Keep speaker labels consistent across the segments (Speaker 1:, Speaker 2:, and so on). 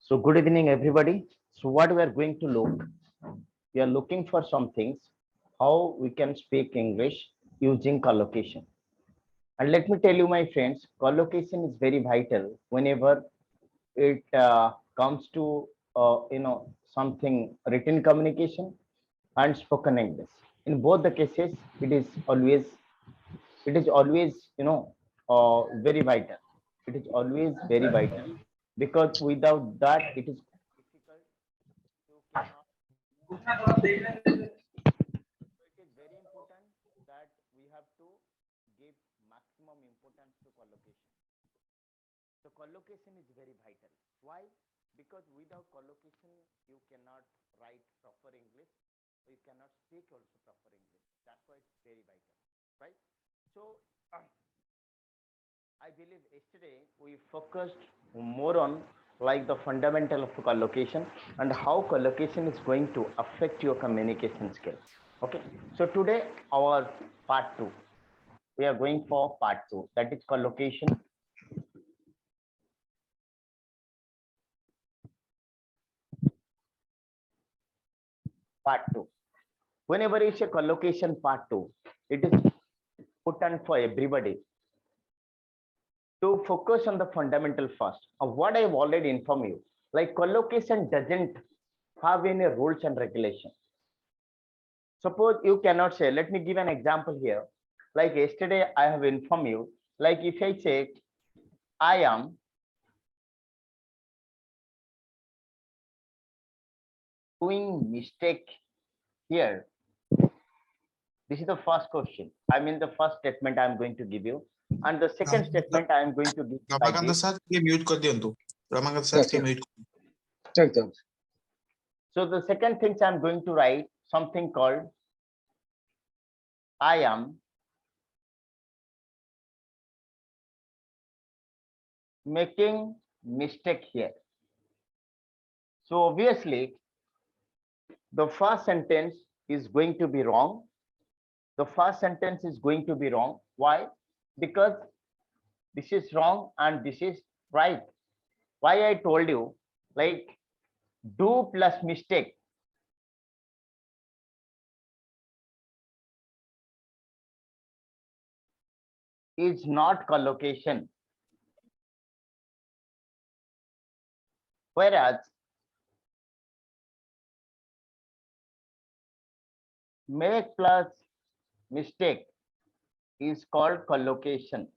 Speaker 1: So good evening, everybody. So what we are going to look, we are looking for some things, how we can speak English using collocation. And let me tell you, my friends, collocation is very vital whenever it comes to something written communication and spoken English. In both the cases, it is always very vital. It is always very vital because without that, it is difficult. You cannot So it is very important that we have to give maximum importance to collocation. So collocation is very vital. Why? Because without collocation, you cannot write proper English. You cannot speak also proper English. That's why it's very vital, right? So I believe yesterday we focused more on like the fundamental of collocation and how collocation is going to affect your communication skill. Okay, so today our part two, we are going for part two, that is collocation. Part two. Whenever you say collocation part two, it is important for everybody to focus on the fundamental first. Of what I've already informed you, like collocation doesn't have any rules and regulations. Suppose you cannot say, let me give an example here. Like yesterday, I have informed you, like if I say, I am doing mistake here. This is the first question. I mean, the first statement I'm going to give you. And the second statement I'm going to give like
Speaker 2: Ramakant
Speaker 1: this.
Speaker 2: Sir ये mute कर दियंतु Ramakant sir ये mute
Speaker 3: चल
Speaker 1: So the second things I'm going to write something called I am making mistake here. So obviously, the first sentence is going to be wrong. The first sentence is going to be wrong. Why? Because this is wrong and this is right. Why I told you, like do plus mistake. Is not collocation. Whereas make plus mistake is called collocation.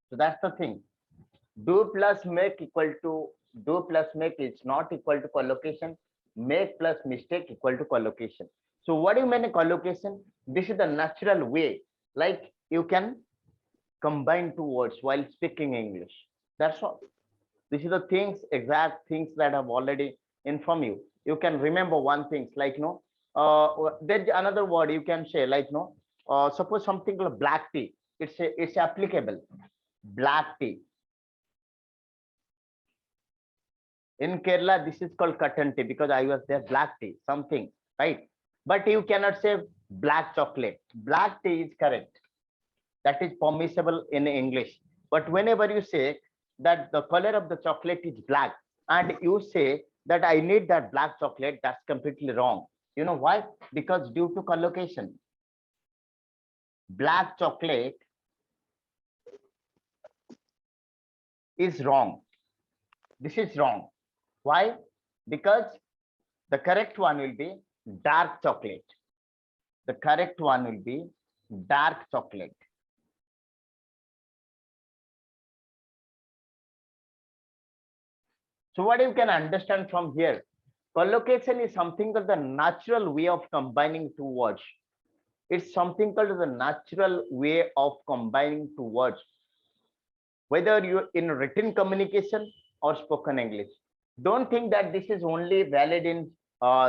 Speaker 1: So that's the thing. Do plus make equal to do plus make is not equal to collocation. Make plus mistake equal to collocation. So what do you mean collocation? This is the natural way, like you can combine two words while speaking English. That's all. This is the things, exact things that I've already informed you. You can remember one thing, like there's another word you can say, like suppose something like black tea. It's applicable. Black tea. In Kerala, this is called cotton tea because I was there. Black tea, something, right? But you cannot say black chocolate. Black tea is correct. That is permissible in English. But whenever you say that the color of the chocolate is black and you say that I need that black chocolate, that's completely wrong. You know why? Because due to collocation, black chocolate is wrong. This is wrong. Why? Because the correct one will be dark chocolate. The correct one will be dark chocolate. So what you can understand from here, collocation is something called the natural way of combining two words. It's something called the natural way of combining two words. Whether you're in written communication or spoken English. Don't think that this is only valid in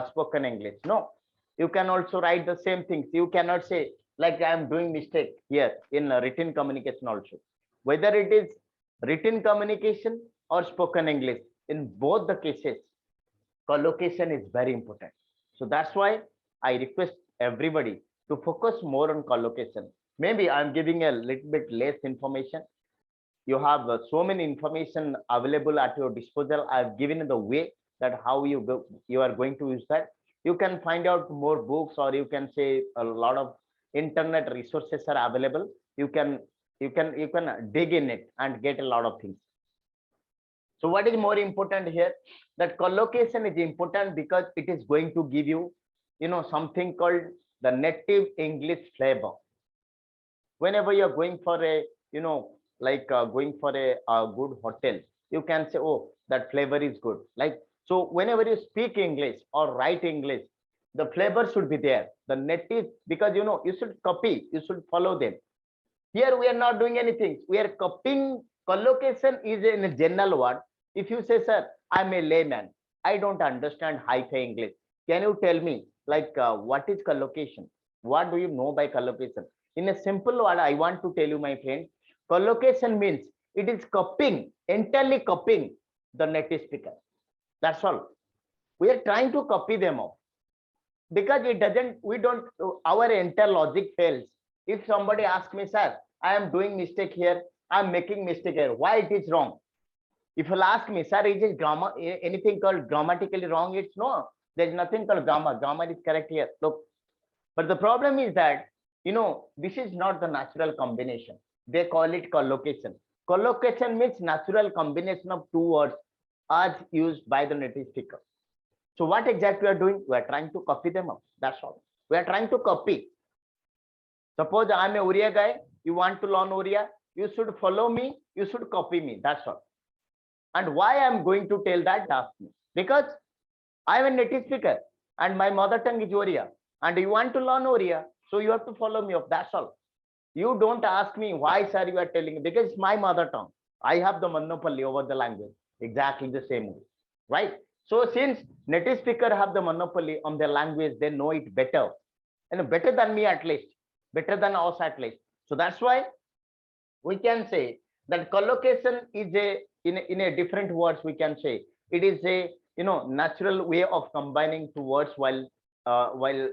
Speaker 1: spoken English. No, you can also write the same things. You cannot say like I am doing mistake here in written communication also. Whether it is written communication or spoken English, in both the cases, collocation is very important. So that's why I request everybody to focus more on collocation. Maybe I'm giving a little bit less information You have so many information available at your disposal. I've given the way that how you are going to use that. You can find out more books, or you can say a lot of internet resources are available. You can dig in it and get a lot of things. So what is more important here? That collocation is important because it is going to give you, something called the native English flavor. Whenever you're going for a, like going for a good hotel, you can say, oh, that flavor is good. Like, so whenever you speak English or write English, the flavor should be there. The native, because you should copy, you should follow them. Here we are not doing anything. We are copying. Collocation is in a general word. If you say, sir, I'm a layman, I don't understand high-fi English. Can you tell me, like, what is collocation? What do you know by collocation? In a simple word, I want to tell you, my friend, collocation means it is copying, entirely copying the native speaker. That's all. We are trying to copy them off because it doesn't, we don't, our entire logic fails. If somebody asks me, sir, I am doing mistake here, I'm making mistake here, why it is wrong? If you'll ask me, sir, is it grammar, anything called grammatically wrong? It's no, there's nothing called grammar. Grammar is correct here. Look, but the problem is that, this is not the natural combination. They call it collocation. Collocation means natural combination of two words as used by the native speaker. So what exactly we are doing? We are trying to copy them up. That's all. We are trying to copy. Suppose I'm a Oriya guy, you want to learn Oriya, you should follow me, you should copy me. That's all. And why I'm going to tell that, ask me. Because I'm a native speaker and my mother tongue is Oriya. And you want to learn Oriya, so you have to follow me up. That's all. You don't ask me why, sir, you are telling me, because it's my mother tongue. I have the monopoly over the language. Exactly the same way, right? So since native speaker have the monopoly on their language, they know it better, and better than me at least, better than us at least. So that's why we can say that collocation is in a different words, we can say it is a natural way of combining two words while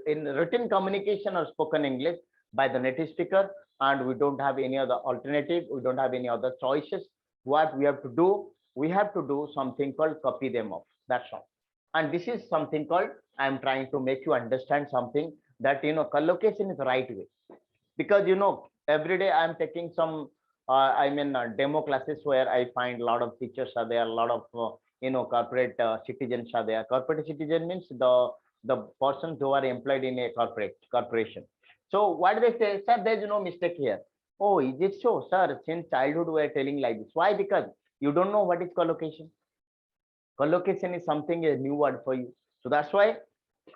Speaker 1: in written communication or spoken English by the native speaker, and we don't have any other alternative, we don't have any other choices. What we have to do, we have to do something called copy them off. That's all. And this is something called, I'm trying to make you understand something, that collocation is the right way. Because every day I'm taking some demo classes where I find a lot of teachers are there, a lot of corporate citizens are there. Corporate citizen means the persons who are employed in a corporation. So what they say, sir, there's no mistake here. Oh, is it so, sir? Since childhood we are telling like this. Why? Because you don't know what is collocation. Collocation is something, a new word for you. So that's why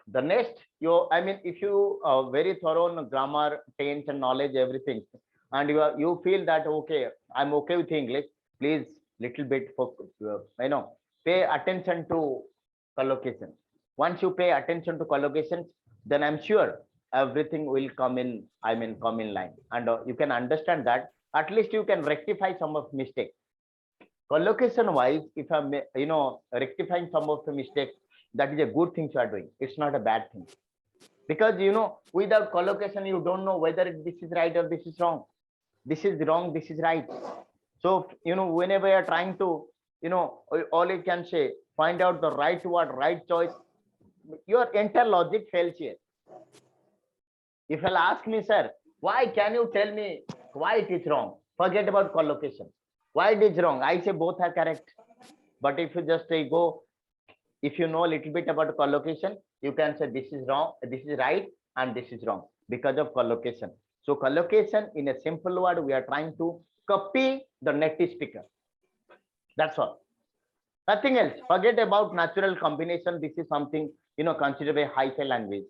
Speaker 1: the next, if you are very thorough on grammar, tense and knowledge, everything, and you feel that, okay, I'm okay with English, please little bit focus, pay attention to collocation. Once you pay attention to collocations, then I'm sure everything will come in, come in line, and you can understand that at least you can rectify some of mistake. Collocation wise, if I'm rectifying some of the mistakes, that is a good thing you are doing. It's not a bad thing, because without collocation you don't know whether this is right or this is wrong. This is wrong, this is right. So whenever you're trying to all you can say, find out the right word, right choice, your entire logic fails here. If you'll ask me, sir, why, can you tell me why it is wrong? Forget about collocation. Why it is wrong? I say both are correct. But if you just go, if you know a little bit about collocation, you can say this is wrong, this is right, and this is wrong because of collocation. So collocation, in a simple word, we are trying to copy the native speaker. That's all. Nothing else. Forget about natural combination. This is something considered a high-fi language.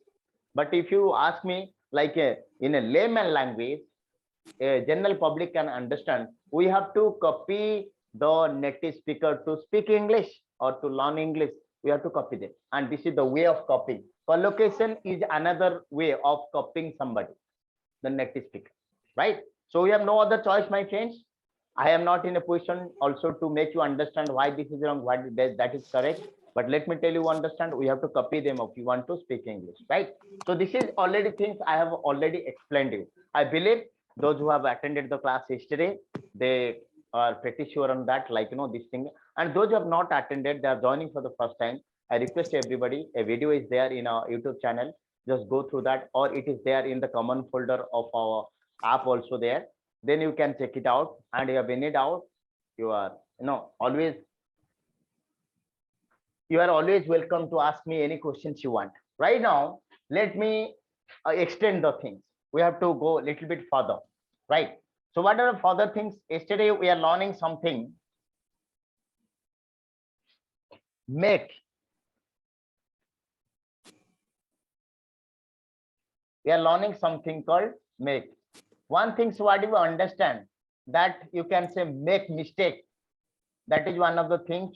Speaker 1: But if you ask me, like in a layman language, a general public can understand, we have to copy the native speaker to speak English or to learn English. We have to copy them, and this is the way of copying. Collocation is another way of copying somebody, the native speaker, right? So we have no other choice, my friends. I am not in a position also to make you understand why this is wrong, why that is correct. But let me tell you, understand, we have to copy them if you want to speak English, right? So this is already things I have already explained to you. I believe those who have attended the class yesterday, they are pretty sure on that, like this thing. And those who have not attended, they are joining for the first time. I request everybody, a video is there in our YouTube channel. Just go through that, or it is there in the common folder of our app also there. Then you can check it out, and you have any doubt, you are always welcome to ask me any questions you want. Right now, let me extend the things. We have to go a little bit further, right? So what are the further things? Yesterday we are learning something. Make. We are learning something called make. One thing, so what do you understand? That you can say make mistake. That is one of the things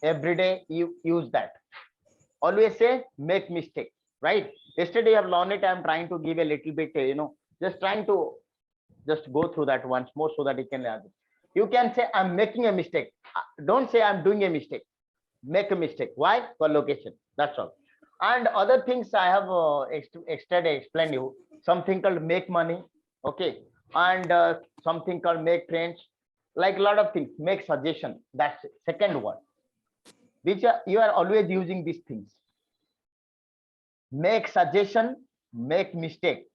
Speaker 1: every day you use that. Always say make mistake, right? Yesterday I have learned it. I'm trying to give a little bit, just trying to just go through that once more so that you can learn. You can say I'm making a mistake. Don't say I'm doing a mistake. Make a mistake. Why? Collocation. That's all. And other things I have explained you. Something called make money. Okay. And something called make friends. Like a lot of things. Make suggestion. That's second one. Which you are always using these things. Make suggestion, make mistake,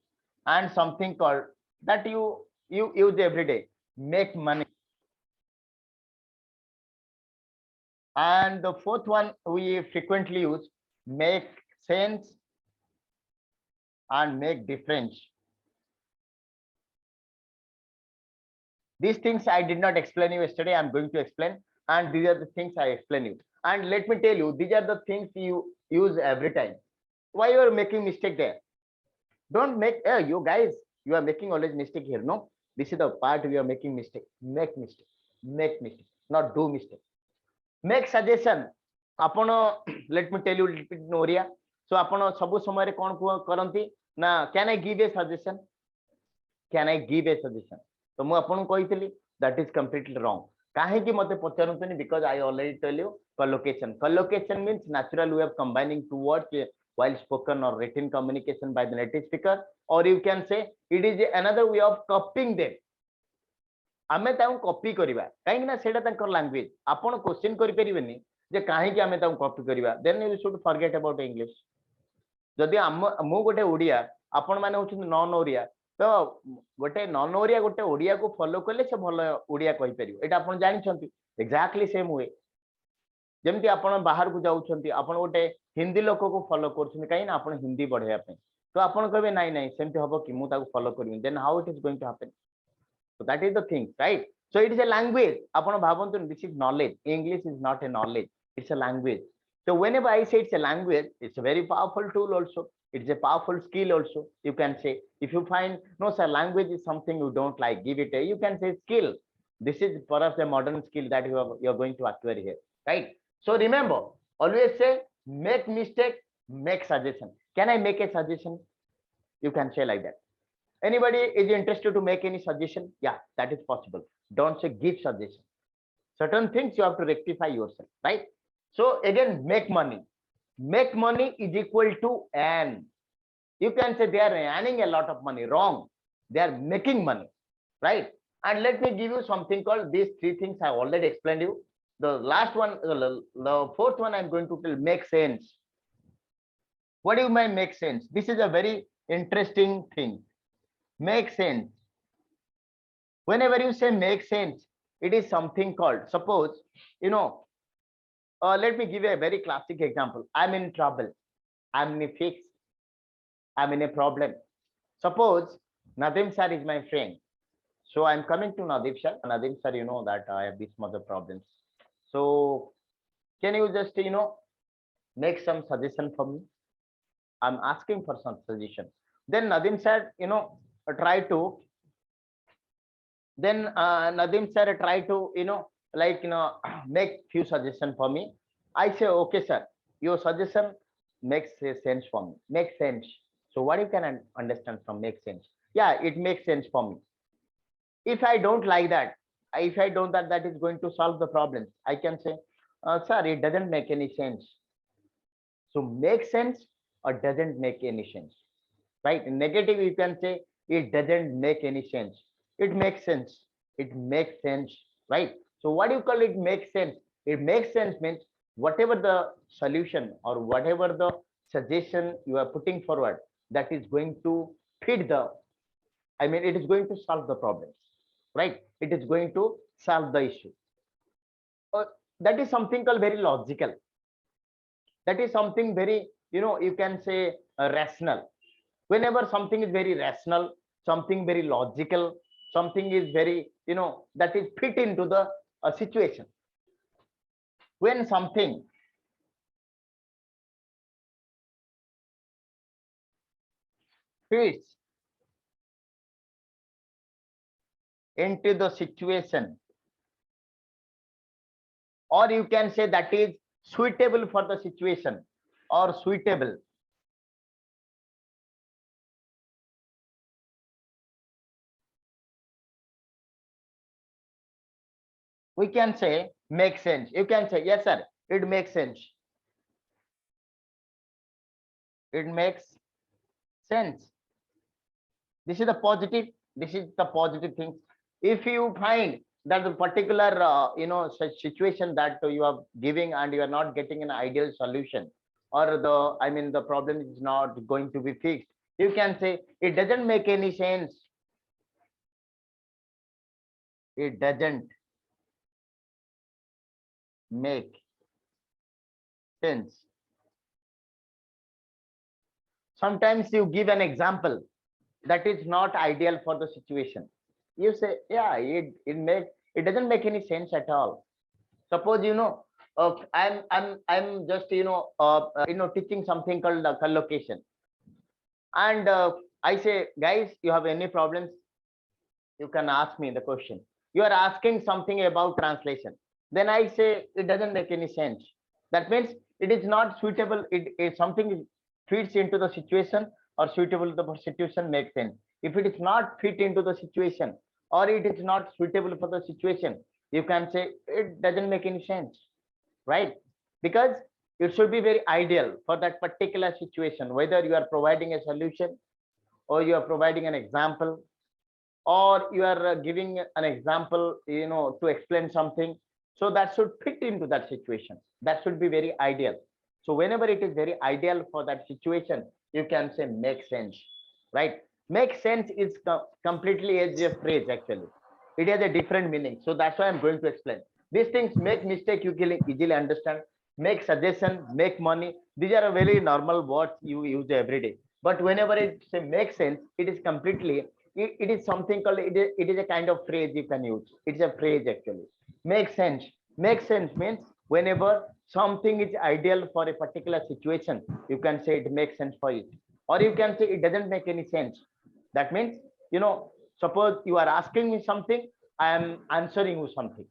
Speaker 1: and something called that you use every day. Make money. And the fourth one we frequently use, make sense and make difference. These things I did not explain you yesterday. I'm going to explain, and these are the things I explain you. And let me tell you, these are the things you use every time. Why you are making mistake there? Don't make you guys, you are making always mistake here. No, this is the part we are making mistake. Make mistake, not do mistake. Make suggestion. Apono, let me tell you a little bit in Oriya. So apono sabu samare kon karanti na, can I give a suggestion? Can I give a suggestion? So mu apono kahithili that is completely wrong. Kahiki mate pacharantuni? Because I already tell you collocation. Collocation means natural way of combining two words while spoken or written communication by the native speaker, or you can say it is another way of copying them. आमे ताऊ copy करिबा काहे ना सेटा तंकर language आपण question करि परिबेनी जे काहे कि आमे ताऊ कॉपी करिबा then you should forget about English जदि मु गोटे ओडिया आपण माने होछन नॉन ओडिया तो गोटे नॉन ओडिया गोटे ओडिया को फॉलो करले से भलो ओडिया कहि परिबो एटा आपण जानि छंती एक्जेक्टली सेम वे जेमति आपण बाहर को जाउछंती आपण गोटे हिंदी लोक को फॉलो करछन काहे ना आपण हिंदी बढ़िया पे तो आपण कहबे नाही नाही सेमति हबो कि मु ताको फॉलो करिबे then how it is going to happen. So that is the thing, right? So it is a language. Apano bhabantu, this is knowledge. English is not a knowledge. It's a language. So whenever I say it's a language, it's a very powerful tool also. It's a powerful skill also. You can say, if you find, no sir, language is something you don't like, give it a, you can say skill. This is perhaps a modern skill that you're going to acquire here, right? So remember, always say, make mistake, make suggestion. Can I make a suggestion? You can say like that. Anybody is interested to make any suggestion? Yeah, that is possible. Don't say give suggestion. Certain things you have to rectify yourself, right? So again, make money. Make money is equal to earn. You can say they are earning a lot of money. Wrong. They are making money, right? And let me give you something called these three things I already explained you. The last one, the fourth one I'm going to tell, make sense. What do you mean make sense? This is a very interesting thing. Make sense. Whenever you say make sense, it is something called, suppose, let me give you a very classic example. I'm in trouble. I'm in a fix. I'm in a problem. Suppose Nadim sir is my friend. So I'm coming to Nadim sir. Nadim sir, you know that I have these other problems. So can you just, make some suggestion for me? I'm asking for some suggestion. Then Nadim sir, try to Nadim sir try to make few suggestions for me. I say, okay sir, your suggestion makes sense for me. Makes sense. So what you can understand from make sense? Yeah, it makes sense for me. If I don't like that, if I don't that is going to solve the problem, I can say, sir, it doesn't make any sense. So make sense or doesn't make any sense, right? In negative, you can say it doesn't make any sense. It makes sense. It makes sense, right? So what do you call it makes sense? It makes sense means whatever the solution or whatever the suggestion you are putting forward, that is going to fit the, I mean, it is going to solve the problems, right? It is going to solve the issue. That is something called very logical. That is something very, you can say rational. Whenever something is very rational, something very logical, something is very, that is fit into the situation. When something fits into the situation, or you can say that is suitable for the situation or suitable, we can say makes sense. You can say yes sir, it makes sense, it makes sense. This is the positive, this is the positive thing. If you find that the particular such situation that you are giving and you are not getting an ideal solution, or the, I mean, the problem is not going to be fixed, you can say it doesn't make any sense, it doesn't make sense. Sometimes you give an example that is not ideal for the situation. You say, yeah, it doesn't make any sense at all. Suppose I'm just teaching something called collocation, and I say, guys, you have any problems, you can ask me the question. You are asking something about translation, then I say it doesn't make any sense. That means it is not suitable. It something fits into the situation or suitable to the situation makes sense. If it is not fit into the situation or it is not suitable for the situation, you can say it doesn't make any sense, right? Because it should be very ideal for that particular situation, whether you are providing a solution or you are providing an example, or you are giving an example, to explain something. So that should fit into that situation, that should be very ideal. So whenever it is very ideal for that situation, you can say make sense, right? Make sense is completely as a phrase. Actually, it has a different meaning, so that's why I'm going to explain these things. Make mistake, you can easily understand. Make suggestion, make money, these are a very normal words you use every day. But whenever it say make sense, it is completely, it is something called, it is a kind of phrase you can use. It's a phrase actually. Make sense. Make sense means whenever something is ideal for a particular situation, you can say it makes sense for it, or you can say it doesn't make any sense. That means, suppose you are asking me something, I am answering you something.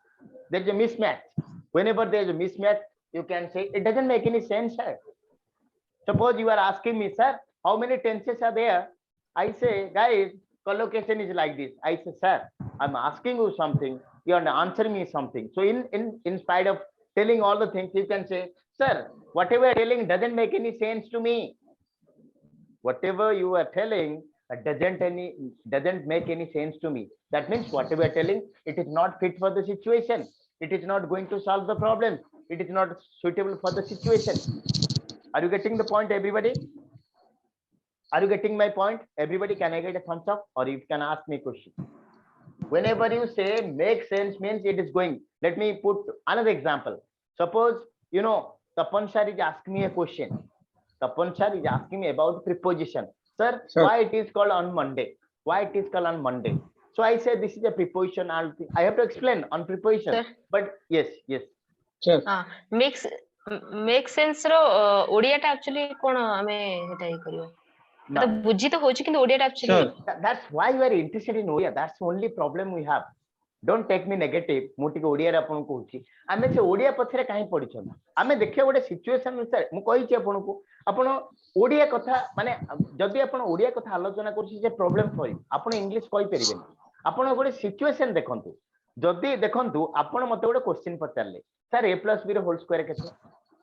Speaker 1: There's a mismatch. Whenever there's a mismatch, you can say it doesn't make any sense, sir. Suppose you are asking me, sir, how many tenses are there? I say, guys, collocation is like this. I say, sir, I'm asking you something, you are answering me something. So in spite of telling all the things, you can say, sir, whatever you're telling doesn't make any sense to me. Whatever you are telling doesn't make any sense to me. That means whatever you're telling, it is not fit for the situation. It is not going to solve the problem. It is not suitable for the situation. Are you getting the point, everybody? Are you getting my point, everybody? Can I get a thumbs up, or you can ask me a question? Whenever you say make sense means it is going. Let me put another example. Suppose, Tapan sir is asking me a question. Tapan sir is asking me about preposition. Sir, why it is called on Monday? Why it is called on Monday? So I say this is a preposition. I have to explain on preposition. Sir. But yes.
Speaker 3: Sure. Makes sense रो ओडिया टा actually कोन हमें हेटा ही करियो तो बुझी तो होची किंतु ओडिया टा actually
Speaker 1: that's why you are interested in Odia. That's the only problem we have. Don't take me negative. मु टिके ओडिया रे आपन को होची आमे से ओडिया पछरे काहे पडिछन आमे देखियो गोटे सिचुएशन अनुसार मु कहि छी आपन को आपन ओडिया कथा माने जदि आपन ओडिया कथा आलोचना करछि जे प्रॉब्लम सॉल्व आपन इंग्लिश कहि परिबेन आपन गोटे सिचुएशन देखंतु जदि देखंतु आपन मते गोटे क्वेश्चन पचारले सर a + b रो होल स्क्वायर केते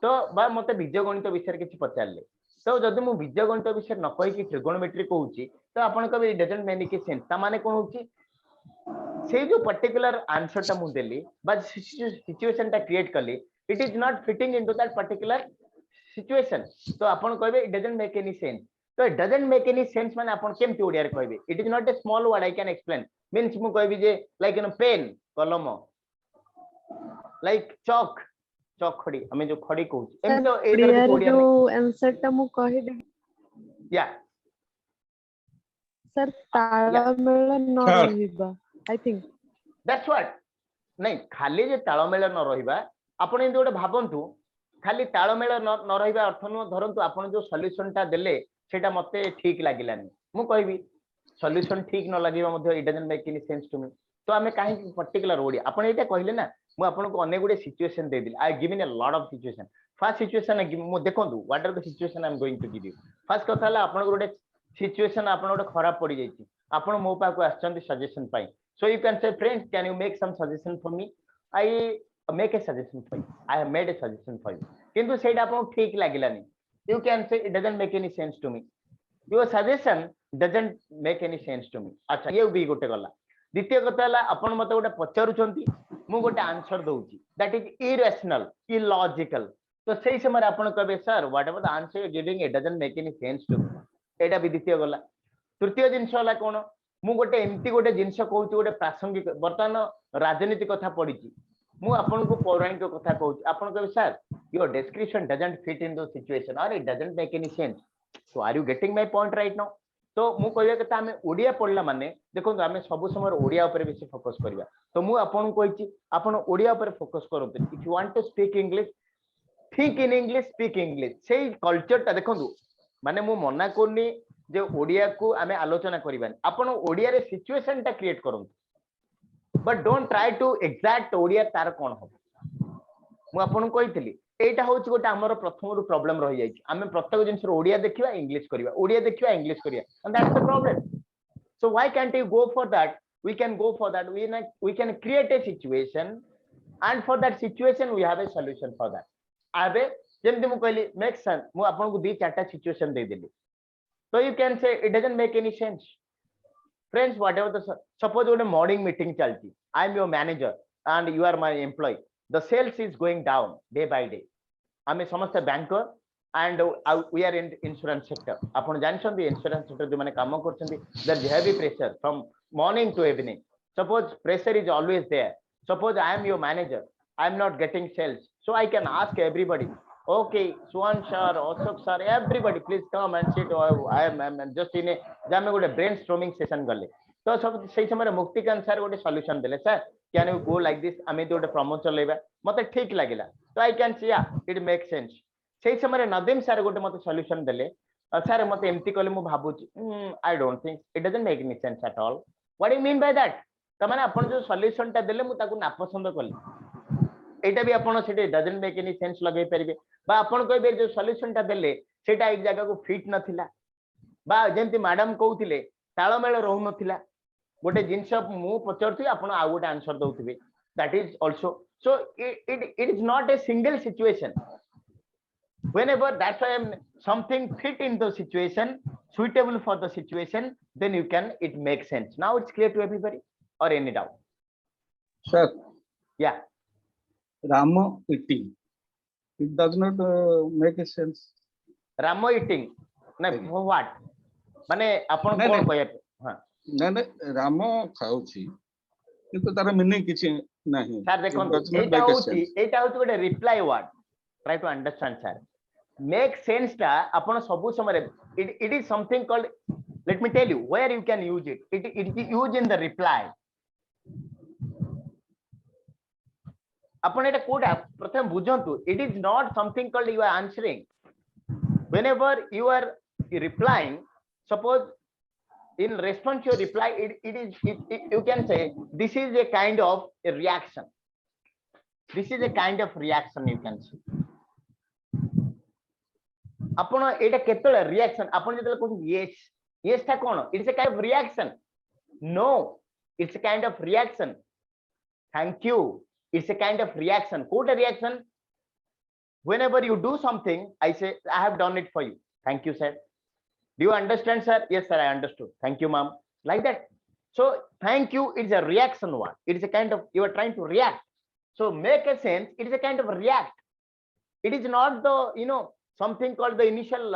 Speaker 1: तो बा मते बीजगणित विषय किछि पचारले तो जदि मु बीजगणित विषय न कहि कि ट्रिगोनोमेट्री कहूची तो आपन कबे डजंट मेक सेंस ता माने कोन होची से जो पर्टिकुलर आंसर टा मु देली बट सिचुएशन टा क्रिएट करली it is not fitting into that particular situation तो आपण कहबे it doesn't make any sense तो it doesn't make any sense माने आपण केमति ओडिया रे कहबे it is not a small word I can explain means मु कहबी जे लाइक इन पेन कलम लाइक चॉक चॉक खड़ी हमें जो खड़ी कहू एम तो ए तरह के ओडिया में
Speaker 4: आंसर टा मु कहि दे
Speaker 1: या
Speaker 4: सर ताळमेळ न रहिबा आई थिंक
Speaker 1: दैट्स व्हाट नहीं खाली जे ताळमेळ न रहिबा आपण एंद गोटे भाबंतु खाली ताळमेळ न रहिबा अर्थ न धरंतु आपण जो सॉल्यूशन टा देले सेटा मते ठीक लागिलानी मु कहबी सॉल्यूशन ठीक न लागिबा मध्ये it doesn't make any sense to me तो हमें काहे पर्टिकुलर ओडिया आपण एटा कहले ना मु आपन को अनेक गुडे सिचुएशन दे दिल I given a lot of situation first situation मु देखंतु what are the situation I am going to give you first कथा हला आपन गुडे सिचुएशन आपन गुडे खराब पड़ी जाईची आपन मो पा को आछंती सजेशन पाई so you can say friends can you make some suggestion for me I make a suggestion for you I have made a suggestion for you किंतु सेटा आपन ठीक लागिलानी you can say it doesn't make any sense to me your suggestion doesn't make any sense to me अच्छा ये भी गोटे गला द्वितीय कथा हला आपन मते गोटे पचारुचंती मु गोटे आंसर दउची दैट इज इरेशनल इलॉजिकल तो सेही समय आपन कहबे sir whatever the answer you giving it doesn't make any sense to me एटा भी द्वितीय गला तृतीय जिंस हला कोन मु गोटे एमती गोटे जिंस कहूची गोटे प्रासंगिक वर्तमान राजनीति कथा पडिची मु आपन को पौराणिक कथा कहूची आपन कहबे sir your description doesn't fit in the situation और it doesn't make any sense so are you getting my point right now तो मु कहया कथा हमें ओडिया पढला माने देखो हमें सब समय ओडिया ऊपर बेसी फोकस करबा तो मु आपन कहिची आपन ओडिया ऊपर फोकस करते if you want to speak English think in English speak English सेही कल्चर ता देखो माने मु मना करनी जे ओडिया को हमें आलोचना करबानी आपन ओडिया रे सिचुएशन ता क्रिएट करंतु but don't try to exact Odia तार कोन हो मु आपन कहितली एटा होची गोटे हमर प्रथम रु प्रॉब्लम रहि जाई आमे प्रत्येक जिंस ओडिया देखिबा इंग्लिश करिबा ओडिया देखिबा इंग्लिश करिया and that's the problem so why can't you go for that we can go for that we can create a situation and for that situation we have a solution for that आबे जेमति मु कहली make sense मु आपन को दी चारटा situation दे देली so you can say it doesn't make any sense friends whatever the suppose one morning meeting chalti I am your manager and you are my employee the sales is going down day by day आमे समस्त banker and we are in insurance sector आपण जानछन insurance sector जो माने काम करछन there is heavy pressure from morning to evening suppose pressure is always there suppose I am your manager I am not getting sales so I can ask everybody okay Suhan sir Ashok sir everybody please come and sit I am just in a जामे गोटे brainstorming session गले तो सब सही समय Muktikanta sir गोटे solution देले sir can you go like this आमे तो गोटे प्रमोशन लेबा मते ठीक लागिला तो आई कैन सी या इट मेक सेंस सही समय नदीम सर गोटे मते सॉल्यूशन देले सर मते एम्ति कहले मु भाबुची I don't think it doesn't make any sense at all what you mean by that त माने आपण जो सॉल्यूशन ता देले मु ताकू नापसंद करली एटा भी आपण सेटे डजंट मेक एनी सेंस लगे परिबे बा आपण कहबे जो सॉल्यूशन ता देले सेटा एक जगह को फिट नथिला बा जेंति मैडम कहउथिले ताळमेळ रहउ नथिला गोटे जिंस मु पचरथि आपण आ गोटे आंसर दउथिबे that is also so it is not a single situation whenever that's why something fit in the situation suitable for the situation then you can it makes sense now it's clear to everybody or any doubt
Speaker 5: sir
Speaker 1: yeah
Speaker 5: ramo eating it does not make a sense
Speaker 1: ramo eating na for what माने आपण कोन कहय हां
Speaker 5: ना ना रामो खाउची किंतु तार meaning किछि नहीं
Speaker 1: सर देखो एटा होची गोटे reply word try to understand sir make sense टा आपण सबु समय it is something called let me tell you where you can use it is use in the reply आपण एटा कोडा प्रथम बुझंतु it is not something called you are answering whenever you are replying suppose in response to your reply you can say this is a kind of a reaction this is a kind of reaction you can say आपण एटा केतले reaction आपण जेतले कहू yes yes ता कोन it's a kind of reaction no it's a kind of reaction thank you it's a kind of reaction what a reaction whenever you do something I say I have done it for you thank you sir do you understand sir yes sir I understood thank you ma'am like that So thank you is a reaction word. It is a kind of, you are trying to react. So make a sense, it is a kind of react. It is not the, something called the initial,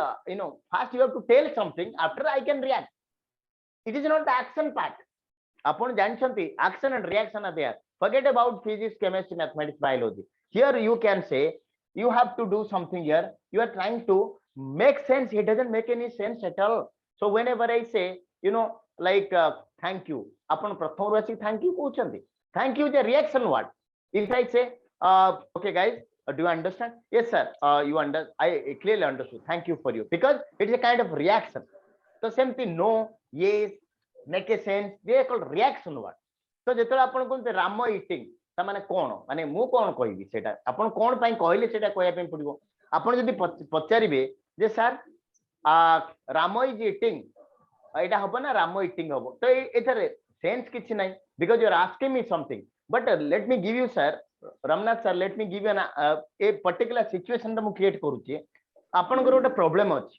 Speaker 1: first you have to tell something, after I can react. It is not the action part. Upon Janshanti, action and reaction are there. Forget about physics, chemistry, mathematics, biology. Here you can say, you have to do something here. You are trying to make sense. It doesn't make any sense at all. So whenever I say, like thank you, upon pratham thank you, thank you is a reaction word. If I say, okay guys, do you understand? Yes sir, I clearly understood. Thank you for you, because it is a kind of reaction. So same thing, no, yes, make a sense, they are called reaction word. So ଯେତେବେଳେ ଆପଣ କୁହନ୍ତି Ram eating, ତା ମାନେ କଣ, ମାନେ ମୁଁ କଣ କହିବି ସେଟା, ଆପଣ କଣ ପାଇଁ କହିଲେ ସେଟା କହିବା ପାଇଁ ପଡିବ। ଆପଣ ଯଦି ପଚାରିବେ ଯେ ସାର୍ ରାମ ଇଜ ଇଟିଂ, ଏଇଟା ହବ ନା ରାମ ଇଟିଂ ହବ, ତ ଏଠାରେ ସେନ୍ସ କିଛି ନାହିଁ, because you are asking me something. But let me give you sir, Ramnath sir, let me give you a particular situation ମୁଁ କ୍ରିଏଟ କରୁଛି। ଆପଣଙ୍କର ଗୋଟେ ପ୍ରୋବ୍ଲେମ ଅଛି,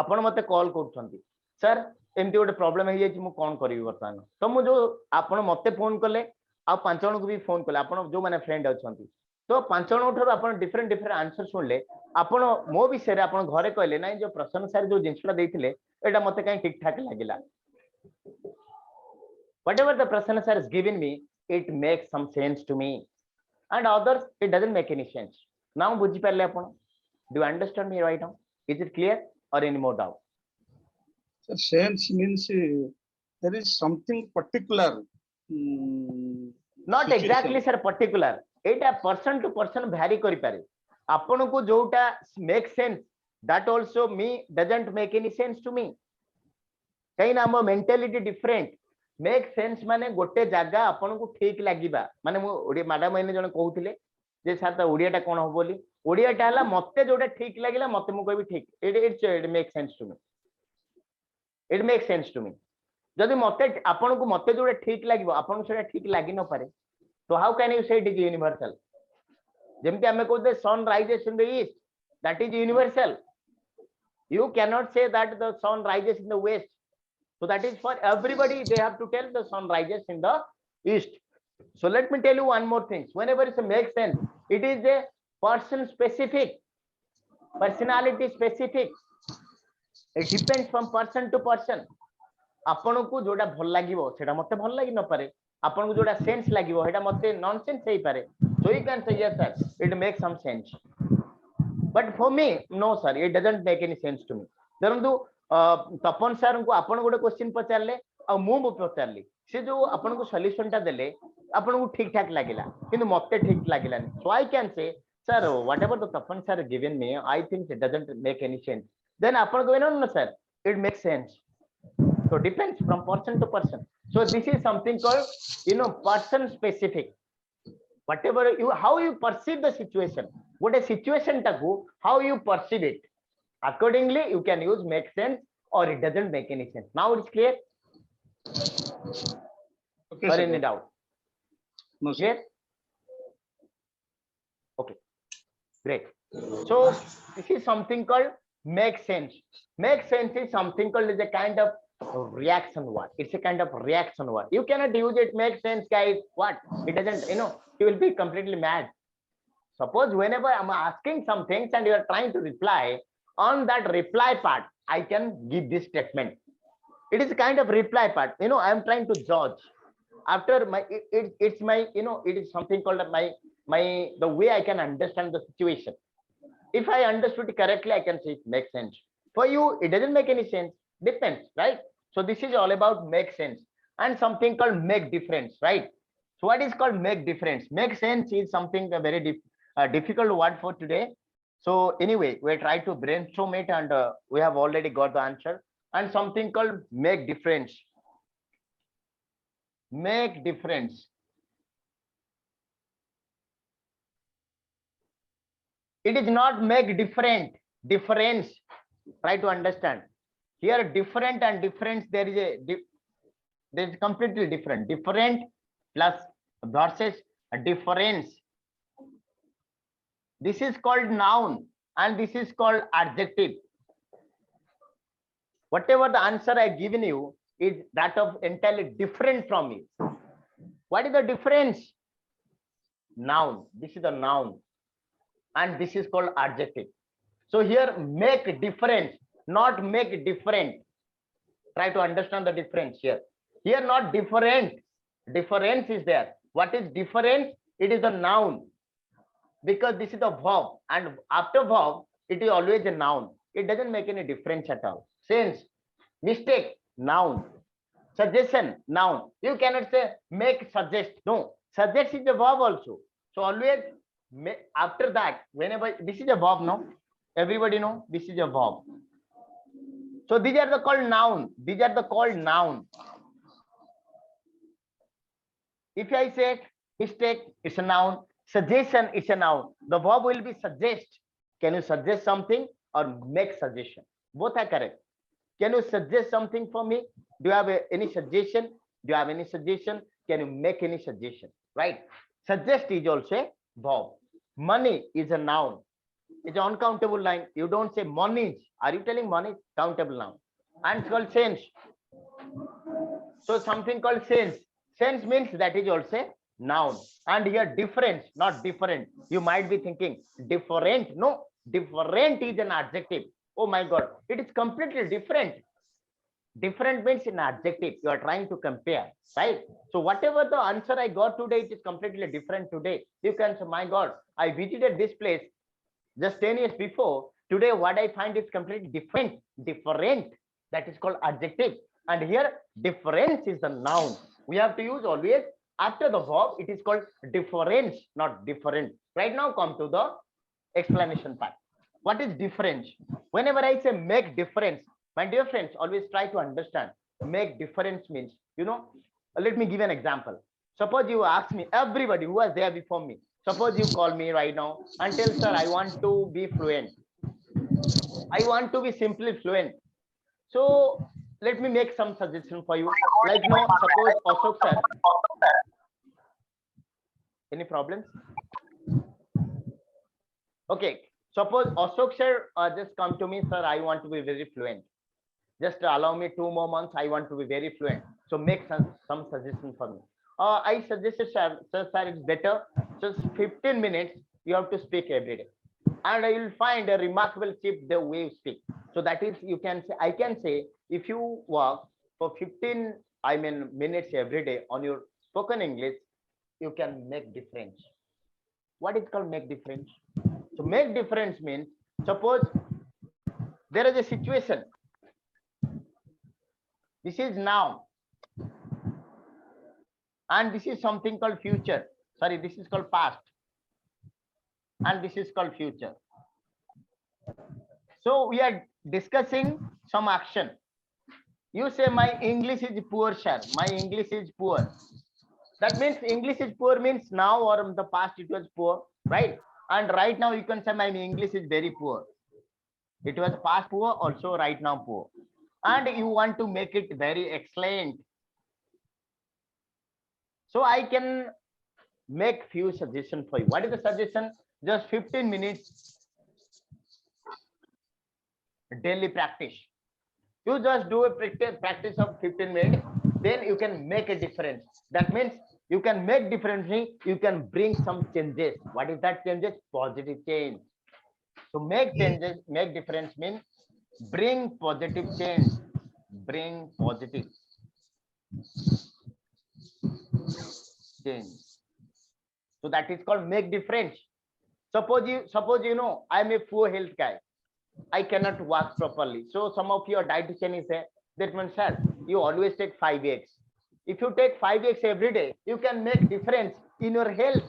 Speaker 1: ଆପଣ ମତେ କଲ୍ କରୁଛନ୍ତି, ସାର୍ ଏମିତି ଗୋଟେ ପ୍ରୋବ୍ଲେମ ହେଇଯାଇଛି, ମୁଁ କଣ କରିବି ବର୍ତ୍ତମାନ। ତ ମୁଁ ଯୋଉ ଆପଣ ମତେ ଫୋନ କଲେ, ଆଉ 5 ଜଣଙ୍କୁ ବି ଫୋନ କଲେ, ଆପଣ ଯୋଉମାନେ ଫ୍ରେଣ୍ଡ ଅଛନ୍ତି, ତ 5 ଜଣଙ୍କ ଠାରୁ ଆପଣ ଡିଫରେଣ୍ଟ ଆନ୍ସର ଶୁଣିଲେ, ଆପଣ ମୋ ବିଷୟରେ ଆପଣ ଘରେ କହିଲେ ନାଇଁ, ଯୋଉ ପ୍ରସନ୍ନ ସାର୍ ଯୋଉ ଜିନିଷଟା ଦେଇଥିଲେ ଏଇଟା ମତେ କାହିଁ ଠିକ ଠାକ ଲାଗିଲା। Whatever the Prasanna sir has given me, it makes some sense to me, and others it doesn't make any sense. Now ବୁଝି ପାରିଲେ ଆପଣ? Do you understand me right now? Is it clear or any more doubt?
Speaker 5: So sense means there is something particular.
Speaker 1: Not
Speaker 5: situation.
Speaker 1: exactly sir particular. It a person to person vary kari pare. ଆପଣଙ୍କୁ ଯୋଉଟା make sense, that also me doesn't make any sense to me. କାହିଁକି ନା ଆମ mentality different. Make sense ମାନେ ଗୋଟେ ଜାଗା ଆପଣଙ୍କୁ ଠିକ ଲାଗିବା, ମାନେ ମୁଁ ଓଡିଆ ମ୍ୟାଡାମ ଏନେ ଜଣେ କହୁଥିଲେ ଯେ ସାର୍ ତା ଓଡିଆଟା କଣ ହବ ବୋଲି, ଓଡିଆଟା ହେଲା ମତେ ଯୋଉଟା ଠିକ ଲାଗିଲା ମତେ ମୁଁ କହିବି ଠିକ, it makes sense to me. It makes sense to me. ଯଦି ମତେ ଆପଣଙ୍କୁ ମତେ ଯୋଉଟା ଠିକ ଲାଗିବ ଆପଣଙ୍କୁ ସେଟା ଠିକ ଲାଗି ନ ପାରେ, so how can you say it is universal? ଯେମିତି ଆମେ କହୁଛେ sun rises in the east, that is universal. You cannot say that the sun rises in the west, so that is for everybody, they have to tell the sun rises in the east. So let me tell you one more thing, whenever it makes sense, it is a person specific, personality specific. It depends from person to person. ଆପଣଙ୍କୁ ଯୋଉଟା ଭଲ ଲାଗିବ ସେଟା ମତେ ଭଲ ଲାଗି ନ ପାରେ, ଆପଣଙ୍କୁ ଯୋଉଟା ସେନ୍ସ ଲାଗିବ ସେଟା ମତେ ନନସେନ୍ସ ହେଇପାରେ। So you can say yes sir, it makes some sense, but for me no sir, it doesn't make any sense to me. ଧରନ୍ତୁ ତପନ ସାର୍ ଙ୍କୁ ଆପଣ ଗୋଟେ କ୍ୱେଶ୍ଚିନ୍ ପଚାରିଲେ ଆଉ ମୁଁ ପଚାରିଲି, ସେ ଯୋଉ ଆପଣଙ୍କୁ ସଲ୍ୟୁସନ ଟା ଦେଲେ ଆପଣଙ୍କୁ ଠିକ ଠାକ ଲାଗିଲା, କିନ୍ତୁ ମତେ ଠିକ ଲାଗିଲାନି। So I can say sir, whatever the Tapan sir given me, I think it doesn't make any sense. Then ଆପଣ କହିବେ no sir, it makes sense. So depends from person to person. So this is something called person specific. Whatever you, how you perceive the situation, what a situation taku, how you perceive it, accordingly you can use make sense or it doesn't make any sense. Now it's clear?
Speaker 5: Okay,
Speaker 1: Or
Speaker 5: sir.
Speaker 1: any doubt?
Speaker 5: No, sir.
Speaker 1: Clear? Okay, great. So this is something called make sense. Make sense is something called is a kind of reaction word. It's a kind of reaction word. You cannot use it make sense guys, what it doesn't, you will be completely mad. Suppose whenever I'm asking some things and you are trying to reply, on that reply part I can give this statement. It is a kind of reply part, I am trying to judge after my it's my, it is something called my the way I can understand the situation. If I understood it correctly, I can say it makes sense. For you it doesn't make any sense, depends, right? So this is all about make sense and something called make difference, right? So what is called make difference? Make sense is something a very difficult word for today. So anyway, we try to brainstorm it and we have already got the answer. And something called make difference. Make difference. It is not make different, difference. Try to understand. Here different and difference, there is completely different. Different plus versus a difference. This is called noun and this is called adjective. Whatever the answer I given you, is that of entirely different from it. What is the difference? Noun. This is the noun, and this is called adjective. So here, make difference, not make different. Try to understand the difference here. Here, not different. Difference is there. What is difference? It is a noun, because this is a verb, and after verb, it is always a noun. It doesn't make any difference at all. Sense, mistake, noun. Suggestion, noun. You cannot say make, suggest. No, suggest is a verb also. So always after that, whenever this is a verb, no, everybody know this is a verb. So these are the called noun. These are the called noun. If I say mistake, it's a noun. Suggestion is a noun. The verb will be suggest. Can you suggest something or make suggestion? Both are correct. Can you suggest something for me? Do you have any suggestion? Do you have any suggestion? Can you make any suggestion? Right? Suggest is also a verb. Money is a noun. It's an uncountable line. You don't say money. Are you telling money? Countable noun. And it's called sense. So something called sense. Sense means that is also noun. And here difference, not different. You might be thinking different. No, different is an adjective. Oh my God, it is completely different. Different means an adjective. You are trying to compare, right? So whatever the answer I got today, it is completely different today. You can say, my God, I visited this place just 10 years before. Today, what I find is completely different. Different. That is called adjective. And here, difference is the noun. We have to use always after the verb. It is called difference, not different. Right now, come to the explanation part. What is difference? Whenever I say make difference, my dear friends, always try to understand. Make difference means, let me give an example. Suppose you ask me, everybody who was there before me, suppose you call me right now and tell, sir, I want to be fluent. I want to be simply fluent. So let me make some suggestion for you. Like now, suppose Ashok sir. Any problems? Okay. Suppose Ashok sir just come to me, sir, I want to be very fluent. Just allow me 2 more months. I want to be very fluent. So make some suggestion for me. I suggested, sir, it's better. Just 15 minutes, you have to speak every day. And you will find a remarkable tip the way you speak. So that is, you can say, I can say, if you work for 15, minutes every day on your spoken English, you can make difference. What is called make difference? So make difference means, suppose there is a situation. This is now. And this is something called future. Sorry, this is called past. And this is called future. So we are discussing some action. You say my English is poor, sir. My English is poor. That means English is poor means now or in the past it was poor, right? And right now you can say my English is very poor. It was past poor, also right now poor. And you want to make it very excellent. So I can make few suggestions for you. What is the suggestion? Just 15 minutes daily practice. You just do a practice of 15 minutes, then you can make a difference. That means you can make difference, you can bring some changes. What is that changes? Positive change. So make changes, make difference means bring positive change. Bring positive change. So that is called make difference. Suppose you know I'm a poor health guy. I cannot walk properly. So some of your dietitian is there. That means, sir, you always take 5 eggs. If you take 5 eggs every day, you can make difference in your health.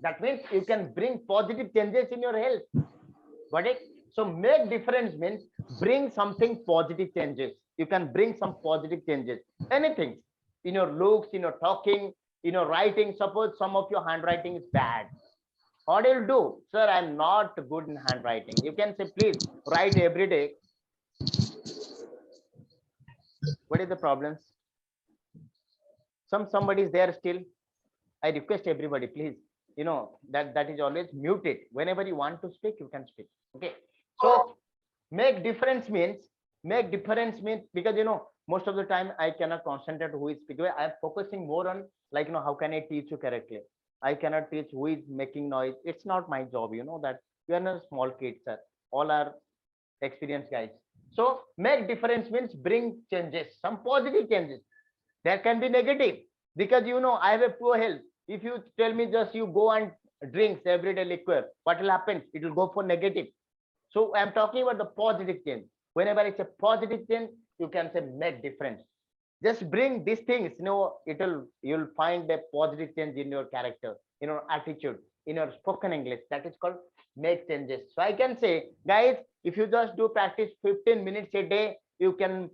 Speaker 1: That means you can bring positive changes in your health. Got it? So make difference means bring something positive changes. You can bring some positive changes. Anything in your looks, in your talking, in your writing. Suppose some of your handwriting is bad. What do you do? Sir, I'm not good in handwriting. You can say, please write every day. What is the problems? Somebody is there still. I request everybody, please. That is always muted. Whenever you want to speak, you can speak. Okay. So make difference means because most of the time I cannot concentrate who is speaking. I am focusing more on like, how can I teach you correctly? I cannot teach who is making noise. It's not my job, that we are not small kids, sir. All are experienced guys. So make difference means bring changes, some positive changes. There can be negative because I have a poor health. If you tell me just you go and drinks everyday liquor, what will happen? It will go for negative. So I'm talking about the positive change. Whenever it's a positive change, you can say make difference. Just bring these things, you'll find a positive change in your character, in your attitude, in your spoken English. That is called make changes. So I can say, guys, if you just do practice 15 minutes a day, you can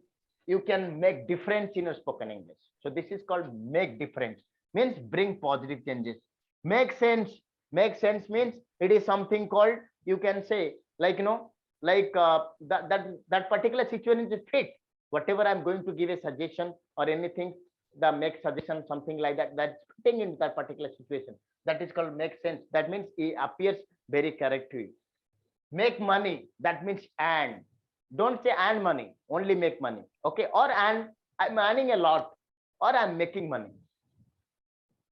Speaker 1: make difference in your spoken English. So this is called make difference, means bring positive changes. Make sense means it is something called, you can say, like that particular situation is fit. Whatever I'm going to give a suggestion or anything, the make suggestion, something like that, that's fitting in that particular situation. That is called make sense. That means it appears very correct to you. Make money, that means and. Don't say and money, only make money. Okay, or and I'm earning a lot, or I'm making money.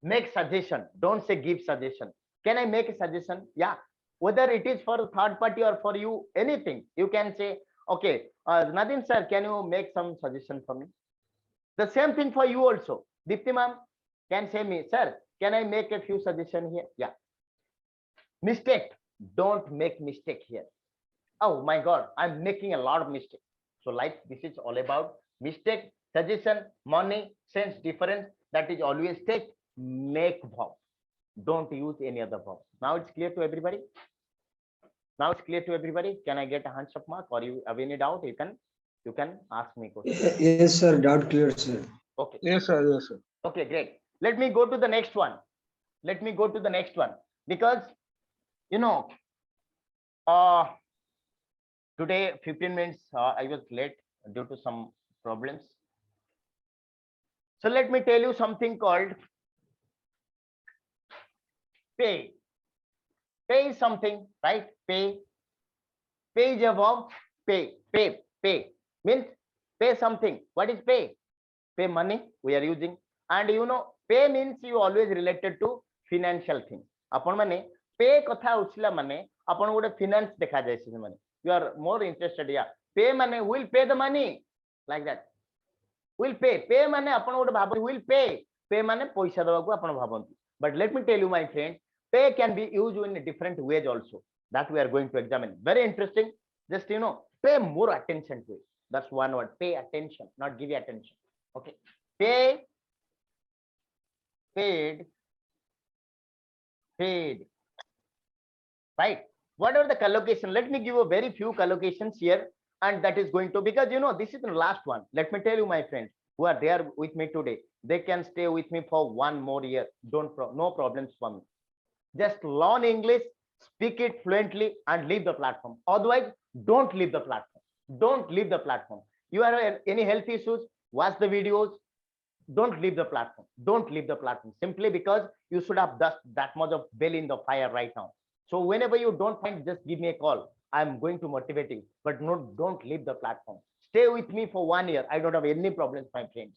Speaker 1: Make suggestion, don't say give suggestion. Can I make a suggestion? Yeah, whether it is for a third party or for you, anything, you can say, okay, Nadine sir, can you make some suggestion for me? The same thing for you also. Dipti ma'am can say me, sir, can I make a few suggestion here? Yeah. Mistake, don't make mistake here. Oh my God, I'm making a lot of mistakes. So life, this is all about mistake, suggestion, money, sense, difference. That is always take, make verb. Don't use any other verb. Now it's clear to everybody. Now it's clear to everybody. Can I get a hands up mark, or you have any doubt? You can ask me question.
Speaker 6: Yes, sir. Doubt clear, sir.
Speaker 1: Okay.
Speaker 5: Yes, sir. Yes, sir.
Speaker 1: Okay, great. Let me go to the next one. Let me go to the next one, because today 15 minutes I was late due to some problems. So let me tell you something called pay. Pay is something, right? Pay is a verb. Pay means pay something. What is pay? Pay money we are using, and pay means you always related to financial things. Upon money pay kotha uchila mane upon would finance dekha jai se mane you are more interested. Yeah, pay money, will pay the money, like that. Will pay mane upon would bhabantu will pay mane paisa dabaku upon bhabantu. But let me tell you, my friend, pay can be used in a different ways also, that we are going to examine. Very interesting. Just pay more attention to it. That's one word, pay attention, not give you attention. Okay, pay, paid, right? What are the collocation? Let me give a very few collocations here, and that is going to, because this is the last one. Let me tell you, my friends who are there with me today, they can stay with me for one more year. No problems for me. Just learn English, speak it fluently, and leave the platform. Otherwise, don't leave the platform. Don't leave the platform. You have any health issues, watch the videos. Don't leave the platform. Don't leave the platform, simply because you should have that much of bell in the fire right now. So whenever you don't find, just give me a call. I'm going to motivate you, but no, don't leave the platform. Stay with me for 1 year. I don't have any problems, my friends.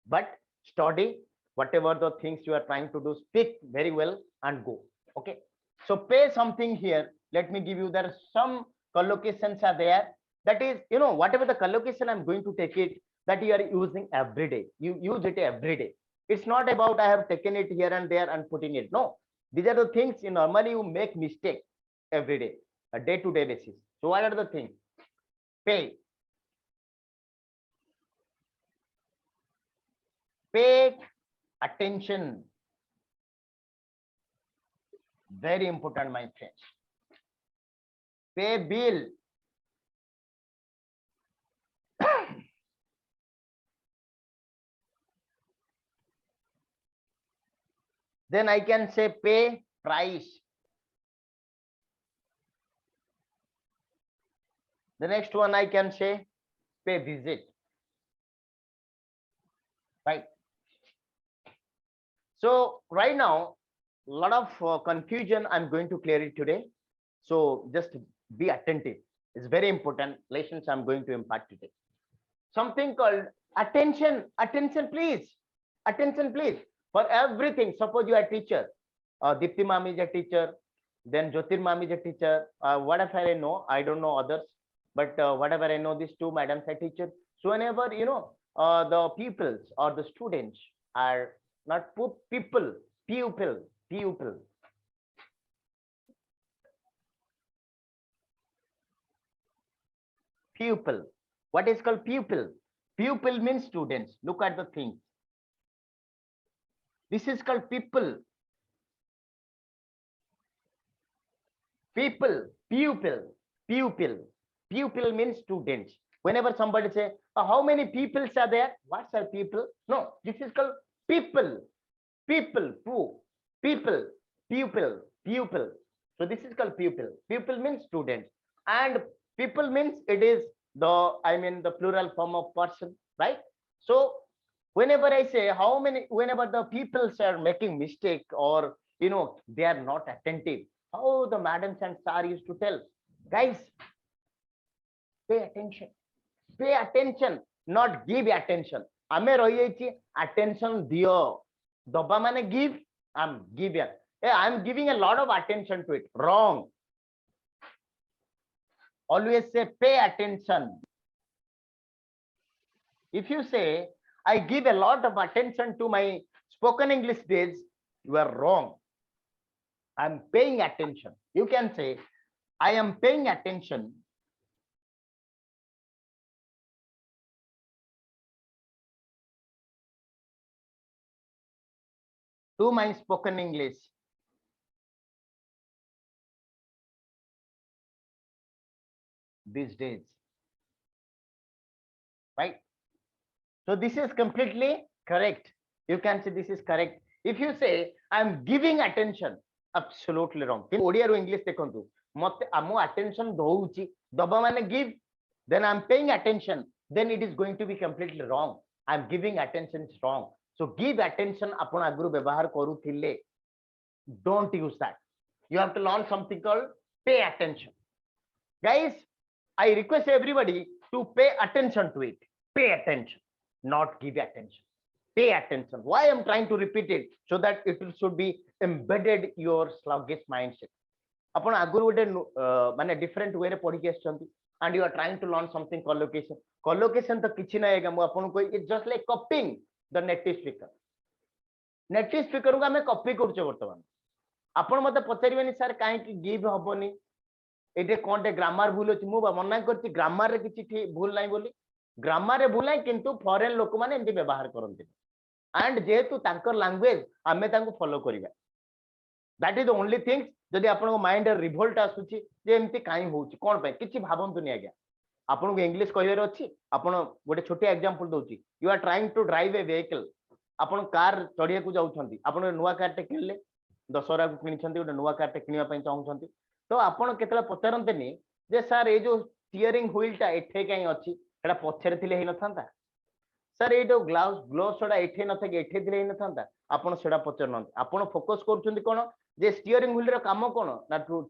Speaker 1: But study whatever the things you are trying to do, speak very well and go. Okay. So pay something here. Let me give you, there are some collocations are there. That is, whatever the collocation I'm going to take it, that you are using every day. You use it every day. It's not about I have taken it here and there and putting it. No, these are the things normally you make mistake every day, a day-to-day basis. So what are the things? Pay. Pay attention. Very important, my friends. Pay bill. Then I can say pay price. The next one I can say pay visit. Right. So right now, a lot of confusion, I'm going to clear it today. So just be attentive. It's very important lessons I'm going to impart today. Something called Attention, please. Attention, please. For everything, suppose you are a teacher. Dipti ma'am is a teacher. Then Jyotir ma'am is a teacher. Whatever I know, I don't know others, but whatever I know, these two madams are teachers. So whenever the pupils or the students are not pupil, pupil. Pupil. What is called pupil? Pupil means students. Look at the thing. This is called people. People, pupil means students. Whenever somebody say, how many peoples are there? What's are people? No, this is called people. People. So this is called pupil. Pupil means students, and people means it is the plural form of person, right? So whenever I say whenever the people are making mistake, or they are not attentive, how the madams and sir used to tell, guys, pay attention, not give attention. Ame rahi attention dio. Daba mane give, I'm giving. I'm giving a lot of attention to it. Wrong. Always say pay attention. If you say I give a lot of attention to my spoken English days, you are wrong. I'm paying attention. You can say I am paying attention to my spoken English these days, right? So this is completely correct. You can say this is correct. If you say I'm giving attention, absolutely wrong. In Odia ru English dekhantu, mote amo attention douchi, daba mane give, then I'm paying attention, then it is going to be completely wrong. I'm giving attention is wrong. So give attention upon agru ବ୍ୟବହାର କରୁଥିଲେ. Don't use that. You have to learn something called pay attention. Guys, I request everybody to pay attention to it. Pay attention, not give attention. Pay attention. Why I'm trying to repeat it? So that it should be embedded your sluggish mindset. Upon aguru mane different way re podiki aschanti, and you are trying to learn something collocation. Collocation to kichi na ega, mu apun ko it's just like copying the native speaker. Native speaker को हमें copy करछे वर्तमान. आपण मते पचारिबेनी sir काहे कि give हबोनी, एटे कोनटे grammar भूल अछि, मु मना करछि ग्रामर रे किछि भूल नाही बोली. ग्रामर रे भूल नाही, किंतु फॉरेन लोक माने एंती व्यवहार करंती, एंड जेहेतु तांकर लैंग्वेज हमें तांको फॉलो करिबा. That is the only thing. जदि आपण माइंड रिवोल्ट आसुछि जे एंती काहे होउछि कोन पे, किछि भाबंतुनी आज्ञा. आपण को इंग्लिश कहबार अछि. आपण गोटे छोटे एग्जांपल दोछि. You are trying to drive a vehicle. आपण कार चढ़िया को जाउछंती, आपण नुवा कार टे किनले, दशहरा को किनिछंती, गोटे नुवा कार टे किनिया पई चाहुछंती, तो आपण केतला पचारंतेनी जे सर ए जो स्टीयरिंग व्हील टा एठे काई अछि, एटा पछरे थिले हे नथांता. सर ए जो ग्लोव्स छोडा एठे नथे कि एठे थिले हे नथांता. आपण सेडा पचरनंत. आपण फोकस करछंती कोन जे स्टीयरिंग व्हील रो काम कोन ना to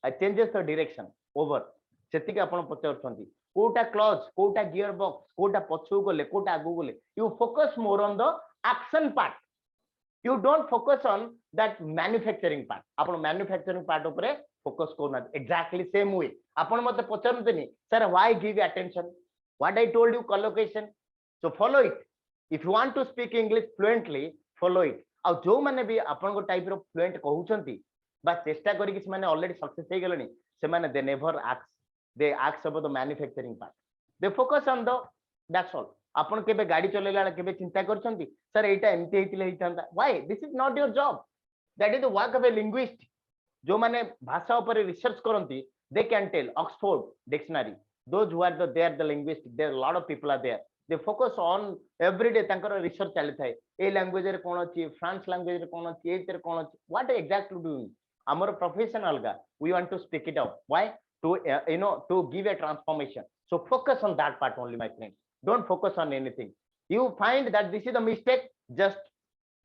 Speaker 1: changes the direction over, सेति के आपण पचरछंती. कोटा क्लच, कोटा गियर बॉक्स, कोटा पछू गले, कोटा आगु गले. You focus more on the action part. You don't focus on that manufacturing part. आपण manufacturing part उपरे focus करना. Exactly same way. आपण मते पचरंतनी sir why give attention? What I told you collocation. So follow it. If you want to speak English fluently, follow it. आ जो माने भी आपण को टाइप रो फ्लुएंट कहउछंती बा चेष्टा करी कि माने ऑलरेडी सक्सेस हे गेलनी, से माने they never ask, they ask about the manufacturing part. They focus on the, that's all. आपण केबे गाड़ी चलेला केबे चिंता करछंती सर एटा एमती हेतिले हेतांता. Why? This is not your job. That is the work of a linguist. जो माने भाषा ऊपर research करंती, they can tell. Oxford dictionary, those who are they are the linguist, there are a lot of people are there. They focus on every day तांकर research चली थाए. A language रे कोन अछि, France language रे कोन अछि, ए रे कोन अछि. What exactly doing? Amar profession alga. We want to speak it out. Why? To to give a transformation. So focus on that part only, my friend. Don't focus on anything. You find that this is a mistake, just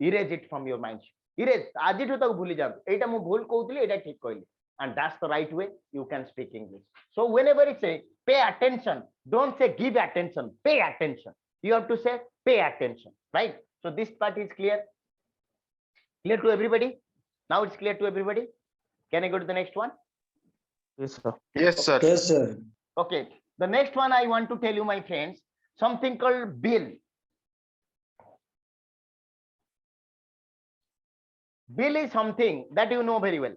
Speaker 1: erase it from your mind. Erase. Aji to tak bhuli jab. Eta mu bhul kohutili, eta thik kohili. And that's the right way you can speak English. So whenever you say pay attention, don't say give attention. Pay attention. You have to say pay attention, right? So this part is clear. Clear to everybody? Now it's clear to everybody. Can I go to the next one?
Speaker 7: Yes, sir.
Speaker 2: Yes, sir.
Speaker 6: Yes, sir.
Speaker 1: Okay. The next one I want to tell you, my friends, something called bill. Bill is something that you know very well.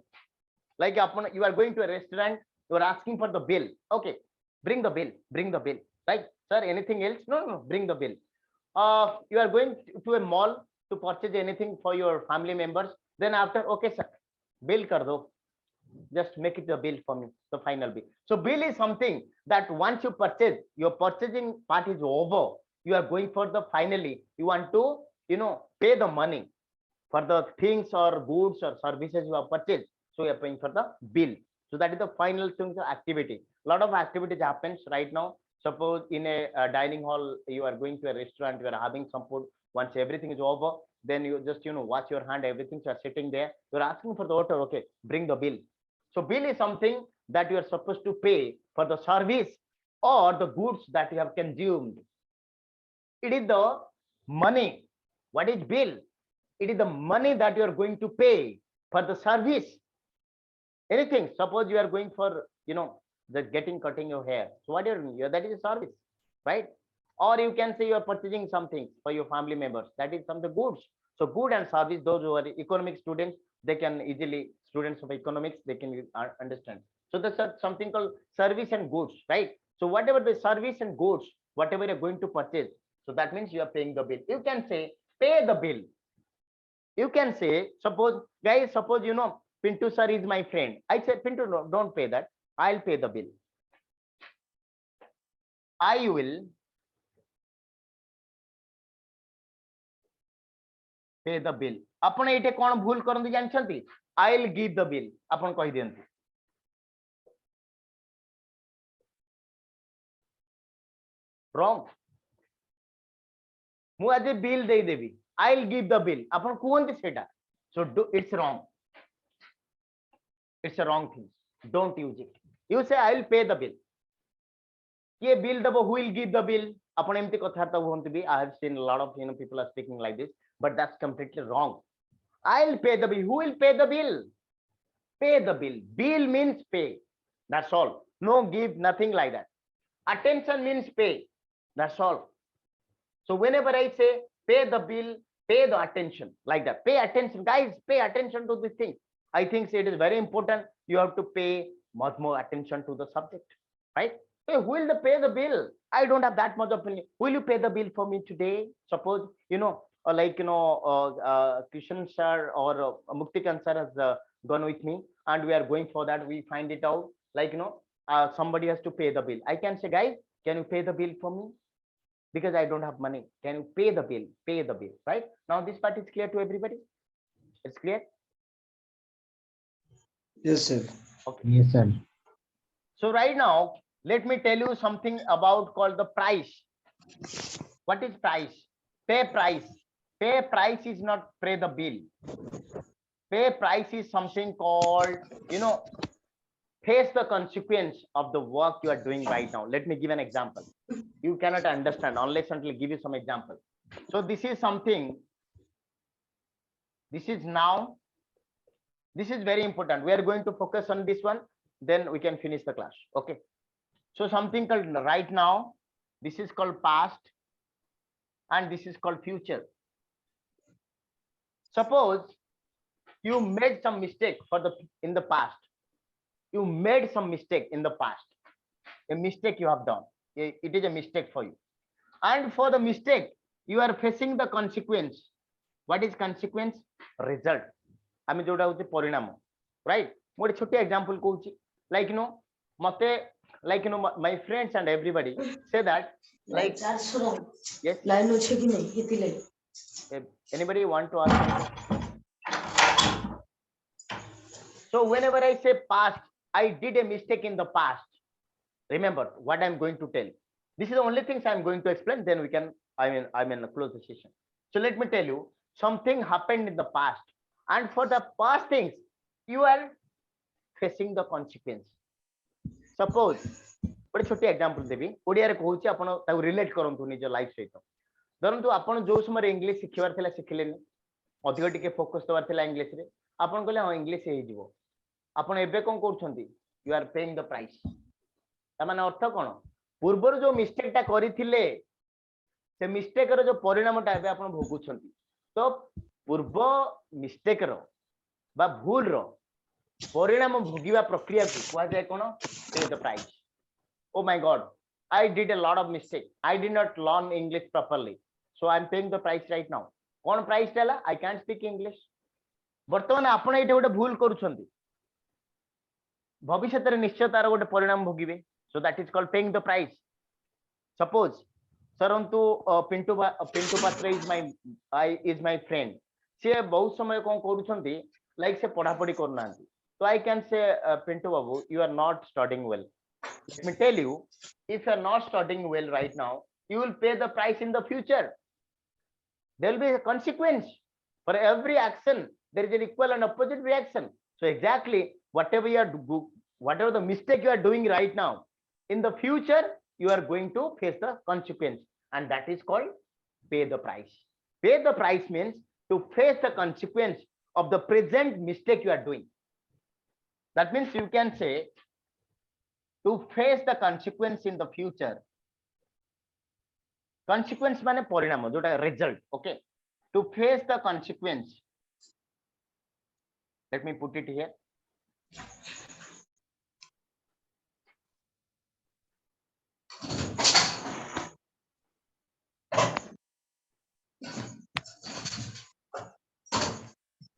Speaker 1: Like you are going to a restaurant, you are asking for the bill. Okay, bring the bill, right? Sir, anything else? No, bring the bill. You are going to a mall to purchase anything for your family members. Then after, okay, sir, bill kar do. Just make it the bill for me, the final bill. So bill is something that once you purchase, your purchasing part is over. You are going for the finally, you want to, pay the money for the things or goods or services you have purchased. So you are paying for the bill. So that is the final thing, the activity. A lot of activities happens right now. Suppose in a dining hall, you are going to a restaurant, you are having some food. Once everything is over, then you just wash your hand, everything. So you are sitting there, you are asking for the order. Okay, bring the bill. So bill is something that you are supposed to pay for the service or the goods that you have consumed. It is the money. What is bill? It is the money that you are going to pay for the service. Anything. Suppose you are going for, the cutting your hair. So what that is a service, right? Or you can say you are purchasing something for your family members. That is some of the goods. So good and service, those who are economic students, they can easily, students of economics, they can understand. So that's something called service and goods, right? So whatever the service and goods, whatever you're going to purchase, so that means you are paying the bill. You can say pay the bill. You can say, suppose guys, Pintu sir is my friend. I said, Pintu, no, don't pay that. I'll pay the bill. I will pay the bill. आपण एटे कोन भूल करंदी जानछंती? I'll give the bill. आपण कहि दियंती. Wrong. मु आज bill they Devi. I'll give the bill. आपण कोनती सेटा. So it's wrong. It's a wrong thing. Don't use it. You say I'll pay the bill. ये bill दबो, who will give the bill? आपण एमती कथार्ता होंती भी. I have seen a lot of people are speaking like this, but that's completely wrong. I'll pay the bill. Who will pay the bill? Pay the bill. Bill means pay. That's all. No give, nothing like that. Attention means pay. That's all. So whenever I say pay the bill, pay the attention, like that. Pay attention, guys. Pay attention to this thing. I think it is very important. You have to pay much more attention to the subject, right? Hey, who will pay the bill? I don't have that much opinion. Will you pay the bill for me today? Suppose Kishan sir or Muktikan sir has gone with me, and we are going for that. We find it out, somebody has to pay the bill. I can say, guys, can you pay the bill for me? Because I don't have money. Can you pay the bill? Pay the bill, right? Now this part is clear to everybody. It's clear.
Speaker 6: Yes, sir.
Speaker 1: Okay.
Speaker 7: Yes, sir.
Speaker 1: So right now, let me tell you something about called the price. What is price? Pay price. Pay price is not pay the bill. Pay price is something called, face the consequence of the work you are doing right now. Let me give an example. You cannot understand unless until I give you some example. So this is something. This is now. This is very important. We are going to focus on this one. Then we can finish the class. Okay. So something called right now. This is called past. And this is called future. Suppose you made some mistake in the past. You made some mistake in the past. A mistake you have done. It is a mistake for you. And for the mistake, you are facing the consequence. What is consequence? Result. I mean, right? What a छोटी example Kochi. My friends and everybody say that, yes. Anybody want to ask something? So whenever I say past, I did a mistake in the past. Remember what I'm going to tell. This is the only things I'm going to explain. Then we can, close the session. So let me tell you, something happened in the past. And for the past things, you are facing the consequence. Suppose ଗୋଟେ ଛୋଟି example ଦେବି ଓଡିଆରେ କହୁଛି ଆପଣ ତାକୁ relate କରନ୍ତୁ ନିଜ life ସହିତ ଧରନ୍ତୁ ଆପଣ ଯୋଉ ସମୟରେ ଇଂଲିଶ ଶିଖିବାର ଥିଲା ଶିଖିଲେନି ଅଧିକ ଟିକେ ଫୋକସ ଦେବାର ଥିଲା ଇଂଲିଶ ରେ ଆପଣ କହିଲେ ହଁ ଇଂଲିଶ ହେଇଯିବ ଆପଣ ଏବେ କଣ କରୁଛନ୍ତି you are paying the price ତାମାନେ ଅର୍ଥ କଣ ପୂର୍ବରୁ ଯୋଉ ମିଷ୍ଟେକ ଟା କରିଥିଲେ ସେ ମିଷ୍ଟେକ ର ଯୋଉ ପରିଣାମଟା ଏବେ ଆପଣ ଭୋଗୁଛନ୍ତି ତ ପୂର୍ବ ମିଷ୍ଟେକ ର ବା ଭୁଲ ର ପରିଣାମ ଭୋଗିବା ପ୍ରକ୍ରିୟାକୁ କୁହାଯାଏ କଣ pay the price oh my god I did a lot of mistake I did not learn English properly so I am paying the price right now କଣ ପ୍ରାଇସ୍ ହେଲା I can't speak English ବର୍ତ୍ତମାନ ଆପଣ ଏଇଟା ଗୋଟେ ଭୁଲ କରୁଛନ୍ତି ଭବିଷ୍ୟତରେ ନିଶ୍ଚୟ ତାର ଗୋଟେ ପରିଣାମ ଭୋଗିବେ so that is called paying the price suppose ସରନ୍ତୁ Pintu Patra is my friend ସେ ବହୁତ ସମୟ କଣ କରୁଛନ୍ତି ଲାଇକ ସେ ପଢାପଢି କରୁନାହାନ୍ତି so I can say Pintu babu you are not studying well let me tell you if you are not studying well right now you will pay the price in the future there will be a consequence for every action there is an equal and opposite reaction so exactly whatever the mistake you are doing right now in the future you are going to face the consequence and that is called pay the price means to face the consequence of the present mistake you are doing that means you can say to face the consequence in the future consequence माने परिणाम जोटा result okay to face the consequence let me put it here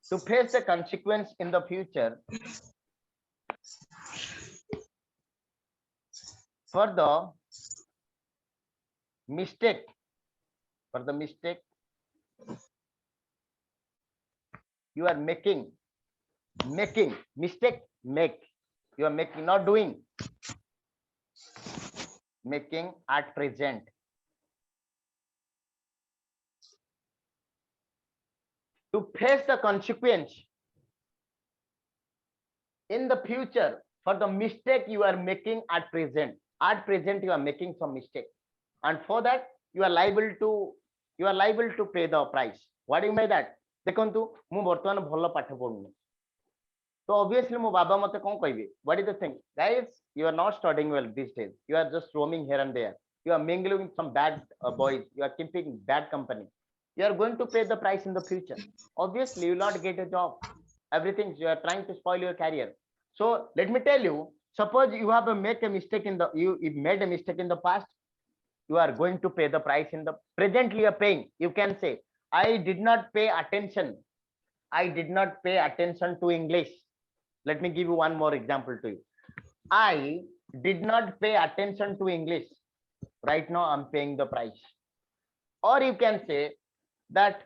Speaker 1: to face the consequence in the future for the mistake you are making mistake make you are making not doing making at present to face the consequence in the future for the mistake you are making at present you are making some mistake and for that you are liable to pay the price what do you mean by that देखंतु मु वर्तमान भलो पाठ पढुनी तो obviously मो बाबा मते कोन कहबे what is the thing guys you are not studying well these days you are just roaming here and there you are mingling with some bad boys you are keeping bad company you are going to pay the price in the future obviously you will not get a job everything you are trying to spoil your career so let me tell you suppose you have made a mistake you made a mistake in the past you are going to pay the price in the presently you are paying you can say I did not pay attention to English let me give you one more example to you I did not pay attention to English right now I'm paying the price or you can say that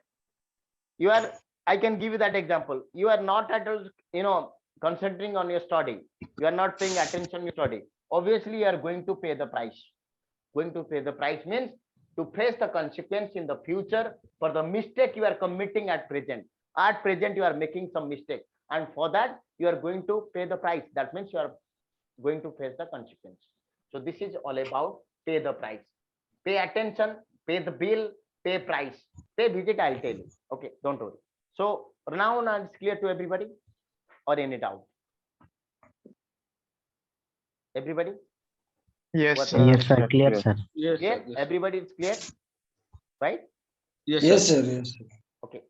Speaker 1: I can give you that example you are not at all concentrating on your study you are not paying attention to your study obviously you are going to pay the price means to face the consequence in the future for the mistake you are committing at present you are making some mistake and for that you are going to pay the price that means you are going to face the consequence so this is all about pay the price pay attention pay the bill pay price pay visit I'll tell you okay don't worry so now it's clear to everybody or any doubt everybody
Speaker 2: Yes,
Speaker 1: What-
Speaker 2: sir.
Speaker 7: Yes, sir. Clear, sir.
Speaker 5: Yes,
Speaker 1: yes
Speaker 5: sir, yes.
Speaker 1: everybody is clear right
Speaker 5: Yes,
Speaker 6: Yes,
Speaker 5: sir.
Speaker 6: sir. Yes, sir.
Speaker 1: okay